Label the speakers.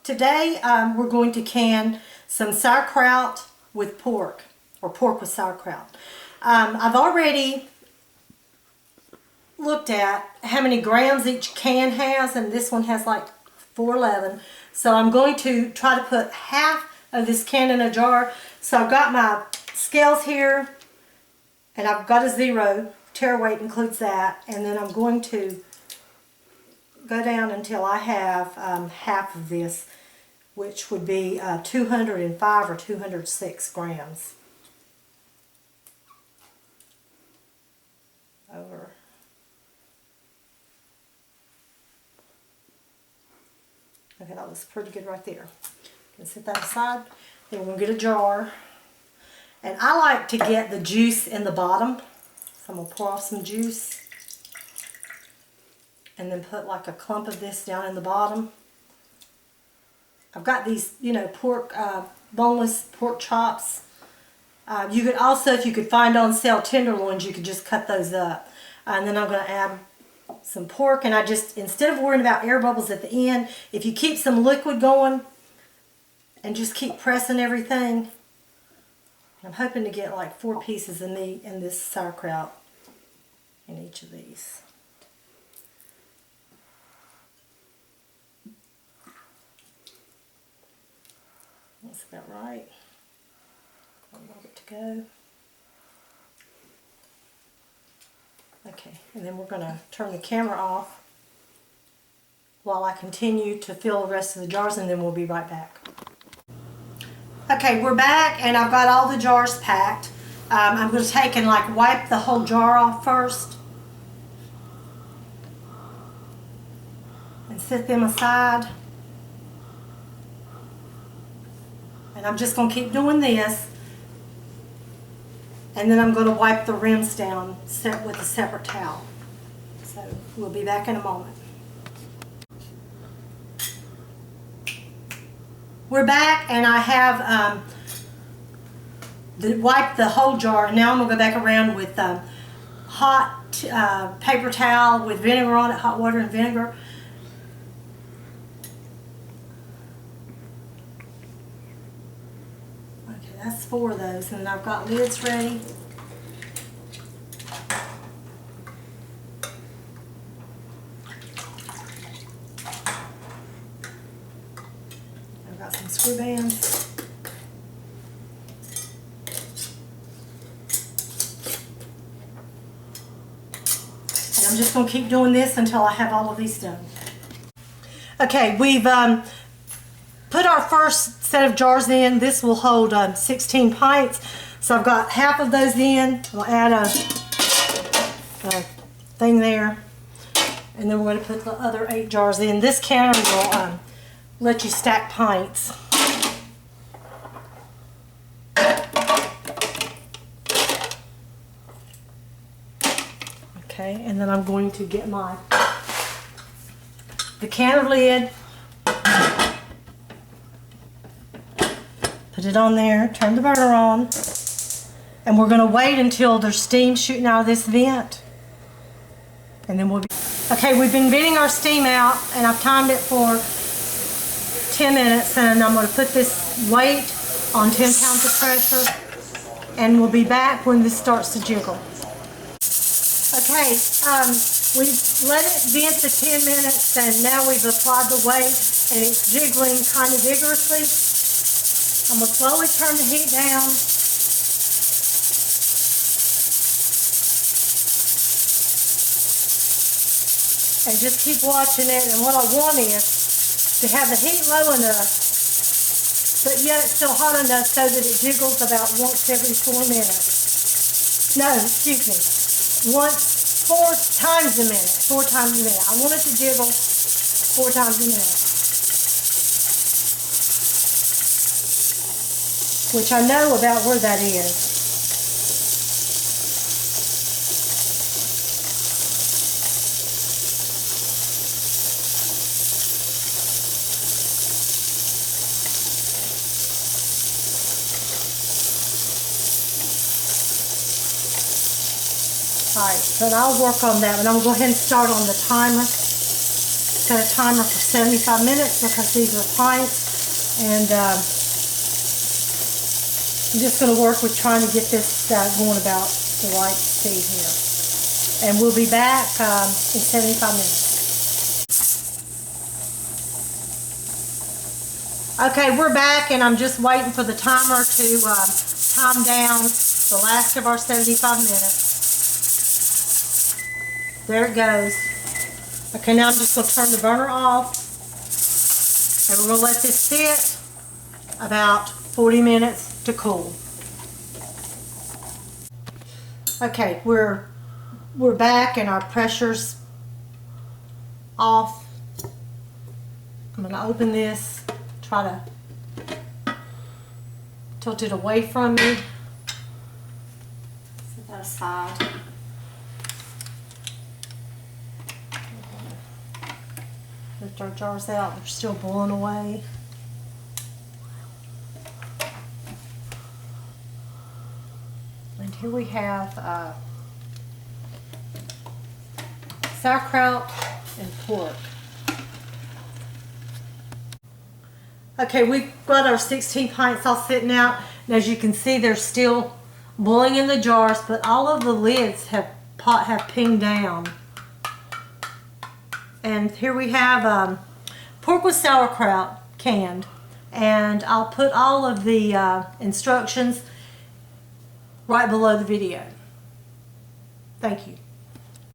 Speaker 1: Today we're going to can some sauerkraut with pork, or pork with sauerkraut. I've already looked at how many grams each can has, and this one has like 411. So I'm going to try to put half of this can in a jar. So I've got my scales here, and I've got a 0. Tare weight includes that, and then I'm going to go down until I have half of this, which would be 205 or 206 grams. Over. Okay, that was pretty good right there. Gonna set that aside. Then we're gonna get a jar. And I like to get the juice in the bottom. So I'm gonna pour off some juice. And then put like a clump of this down in the bottom. I've got these, pork, boneless pork chops. You could also, if you could find on sale tenderloins, you could just cut those up. And then I'm going to add some pork, and I just, instead of worrying about air bubbles at the end, if you keep some liquid going and just keep pressing everything, I'm hoping to get like 4 pieces of meat in this sauerkraut in each of these. That's about right. A little bit to go. Okay, and then we're going to turn the camera off while I continue to fill the rest of the jars, and then we'll be right back. Okay, we're back, and I've got all the jars packed. I'm going to take and wipe the whole jar off first and set them aside. And I'm just going to keep doing this, and then I'm going to wipe the rims down with a separate towel. So we'll be back in a moment. We're back, and I have wiped the whole jar, and now I'm going to go back around with hot paper towel with vinegar on it, hot water and vinegar. That's 4 of those, and I've got lids ready. I've got some screw bands. And I'm just going to keep doing this until I have all of these done. Okay, we've put our first set of jars in. This will hold 16 pints. So I've got half of those in. We'll add a thing there. And then we're going to put the other 8 jars in. This counter will let you stack pints. Okay, and then I'm going to get the canner lid. Put it on there, turn the burner on, and we're going to wait until there's steam shooting out of this vent, and then we'll be... Okay, we've been venting our steam out, and I've timed it for 10 minutes, and I'm going to put this weight on 10 pounds of pressure, and we'll be back when this starts to jiggle. Okay, we've let it vent for 10 minutes, and now we've applied the weight, and it's jiggling kind of vigorously. I'm going to slowly turn the heat down. And just keep watching it. And what I want is to have the heat low enough, but yet it's still hot enough so that it jiggles about once every 4 minutes. No, excuse me. 4 times a minute. 4 times a minute. I want it to jiggle 4 times a minute. Which I know about where that is. Alright, but I'll work on that, and I'm going to go ahead and start on the timer. set a timer for 75 minutes because these are pints, and I'm just going to work with trying to get this going about the right speed here. And we'll be back in 75 minutes. Okay, we're back, and I'm just waiting for the timer to time down the last of our 75 minutes. There it goes. Okay, now I'm just going to turn the burner off, and we're going to let this sit about 40 minutes to cool. Okay, we're back, and our pressure's off. I'm going to open this, try to tilt it away from me. Set that aside. Lift our jars out, they're still boiling away. And here we have sauerkraut and pork. Okay, we've got our 16 pints all sitting out, and as you can see, they're still boiling in the jars, but all of the lids have pinged down. And here we have pork with sauerkraut canned, and I'll put all of the instructions right below the video. Thank you.